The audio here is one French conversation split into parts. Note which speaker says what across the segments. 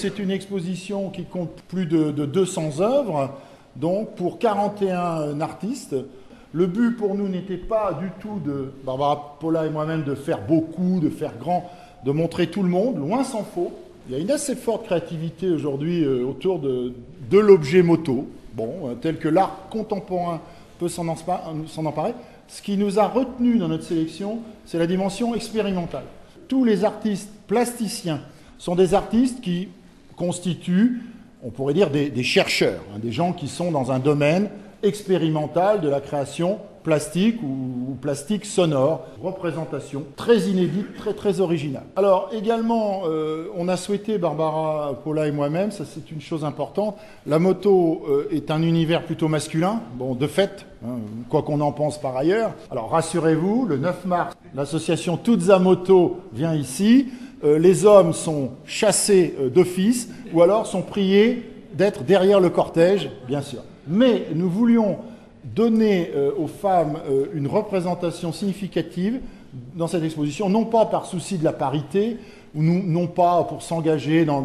Speaker 1: c'est une exposition qui compte plus de 200 œuvres, donc pour 41 artistes. Le but pour nous n'était pas du tout de, Barbara Paula et moi-même, de faire beaucoup, de faire grand, de montrer tout le monde, loin s'en faut. Il y a une assez forte créativité aujourd'hui autour de l'objet moto, tel que l'art contemporain peut s'en emparer. Ce qui nous a retenu dans notre sélection, c'est la dimension expérimentale. Tous les artistes plasticiens sont des artistes qui constituent, on pourrait dire, des chercheurs, des gens qui sont dans un domaine expérimental de la création plastique ou plastique sonore, représentation très inédite, très originale. Alors également, on a souhaité, Barbara Paula et moi-même, ça c'est une chose importante, la moto est un univers plutôt masculin, de fait, quoi qu'on en pense par ailleurs. Alors rassurez-vous, le 9 mars, l'association Toutes à Moto vient ici, les hommes sont chassés d'office ou alors sont priés d'être derrière le cortège, bien sûr. Mais nous voulions donner aux femmes une représentation significative dans cette exposition, non pas par souci de la parité, ou non pas pour s'engager dans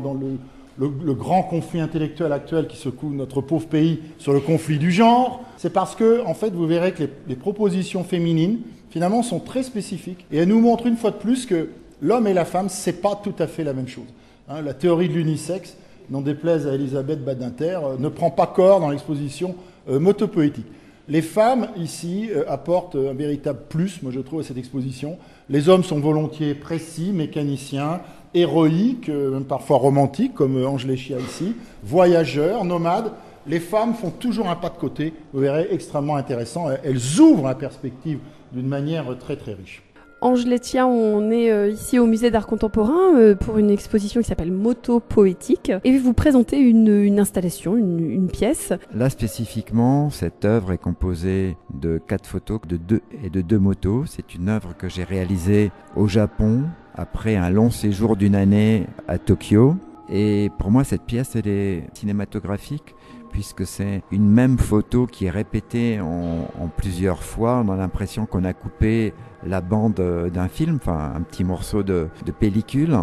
Speaker 1: le grand conflit intellectuel actuel qui secoue notre pauvre pays sur le conflit du genre. C'est parce que, en fait, vous verrez que les propositions féminines, finalement, sont très spécifiques. Et elles nous montrent une fois de plus que l'homme et la femme, c'est pas tout à fait la même chose. La théorie de l'unisexe, n'en déplaise à Elisabeth Badinter, ne prend pas corps dans l'exposition motopoétique. Les femmes, ici, apportent un véritable plus, moi je trouve, à cette exposition. Les hommes sont volontiers précis, mécaniciens, héroïques, même parfois romantiques, comme Ange Léchia ici, voyageurs, nomades. Les femmes font toujours un pas de côté, vous verrez, extrêmement intéressant. Elles ouvrent la perspective d'une manière très riche.
Speaker 2: Ange Léchia, on est ici au musée d'art contemporain pour une exposition qui s'appelle Moto Poétique et vous présentez une installation, une pièce.
Speaker 3: Là spécifiquement, cette œuvre est composée de 4 photos de deux motos. C'est une œuvre que j'ai réalisée au Japon après un long séjour d'une année à Tokyo. Et pour moi, cette pièce, elle est cinématographique puisque c'est une même photo qui est répétée en plusieurs fois. On a l'impression qu'on a coupé la bande d'un film, enfin un petit morceau de pellicule.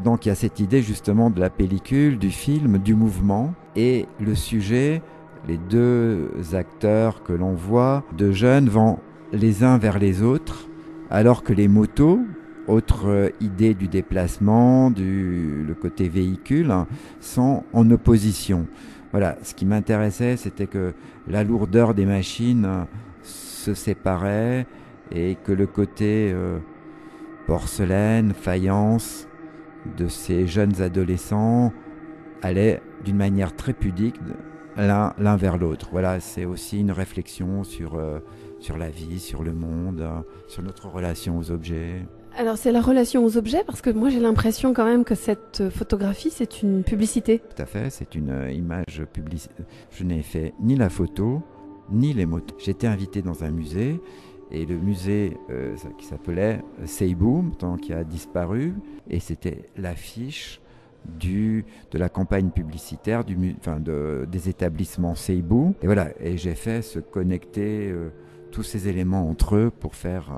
Speaker 3: Donc il y a cette idée justement de la pellicule, du film, du mouvement et le sujet. Les deux acteurs que l'on voit, deux jeunes, vont les uns vers les autres, alors que les motos, autre idée du déplacement, le côté véhicule, sont en opposition. Voilà, ce qui m'intéressait, c'était que la lourdeur des machines se séparait et que le côté porcelaine, faïence de ces jeunes adolescents allait d'une manière très pudique l'un vers l'autre. Voilà, c'est aussi une réflexion sur la vie, sur le monde, sur notre relation aux objets.
Speaker 2: Alors c'est la relation aux objets parce que moi j'ai l'impression quand même que cette photographie c'est une publicité.
Speaker 3: Tout à fait, c'est une image publicitaire. Je n'ai fait ni la photo ni les motos. J'étais invité dans un musée et le musée qui s'appelait Seibu, qui a disparu, et c'était l'affiche de la campagne publicitaire des établissements Seibu. Et voilà, et j'ai fait se connecter tous ces éléments entre eux pour faire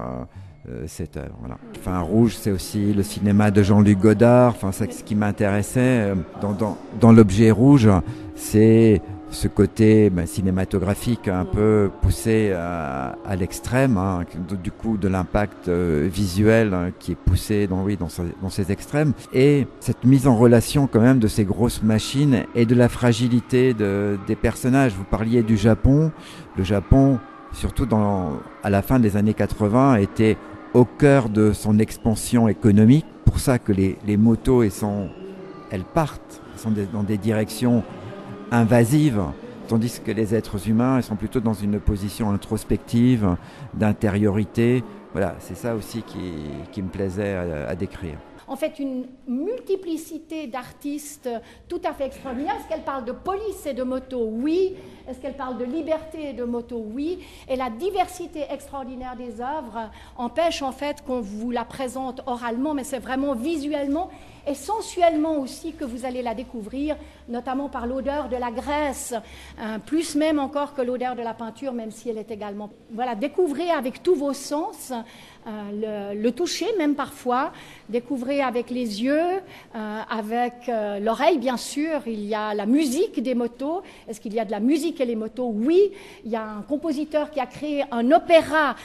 Speaker 3: cette œuvre. Voilà. Enfin, Rouge, c'est aussi le cinéma de Jean-Luc Godard. Enfin, c'est ce qui m'intéressait dans l'objet rouge, c'est ce côté cinématographique un peu poussé à l'extrême, du coup de l'impact visuel qui est poussé dans ces extrêmes, et cette mise en relation quand même de ces grosses machines et de la fragilité des personnages. Vous parliez du Japon. Le Japon, surtout à la fin des années 80, était au cœur de son expansion économique. Pour ça que les motos, elles partent, elles sont dans des directions invasives, tandis que les êtres humains, ils sont plutôt dans une position introspective, d'intériorité. Voilà, c'est ça aussi qui me plaisait à décrire.
Speaker 4: En fait, une multiplicité d'artistes tout à fait extraordinaire. Est-ce qu'elle parle de police et de moto? Oui. Est-ce qu'elle parle de liberté et de moto? Oui. Et la diversité extraordinaire des œuvres empêche en fait qu'on vous la présente oralement, mais c'est vraiment visuellement et sensuellement aussi que vous allez la découvrir, notamment par l'odeur de la graisse, plus même encore que l'odeur de la peinture, même si elle est également... Voilà, découvrez avec tous vos sens, le toucher même parfois, découvrez explorer avec les yeux, avec l'oreille, bien sûr. Il y a la musique des motos. Est-ce qu'il y a de la musique et les motos? Oui. Il y a un compositeur qui a créé un opéra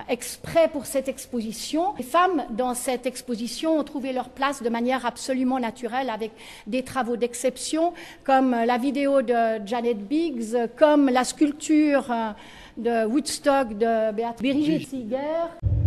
Speaker 4: exprès pour cette exposition. Les femmes, dans cette exposition, ont trouvé leur place de manière absolument naturelle avec des travaux d'exception, comme la vidéo de Janet Biggs, comme la sculpture de Woodstock de Brigitte Seeger.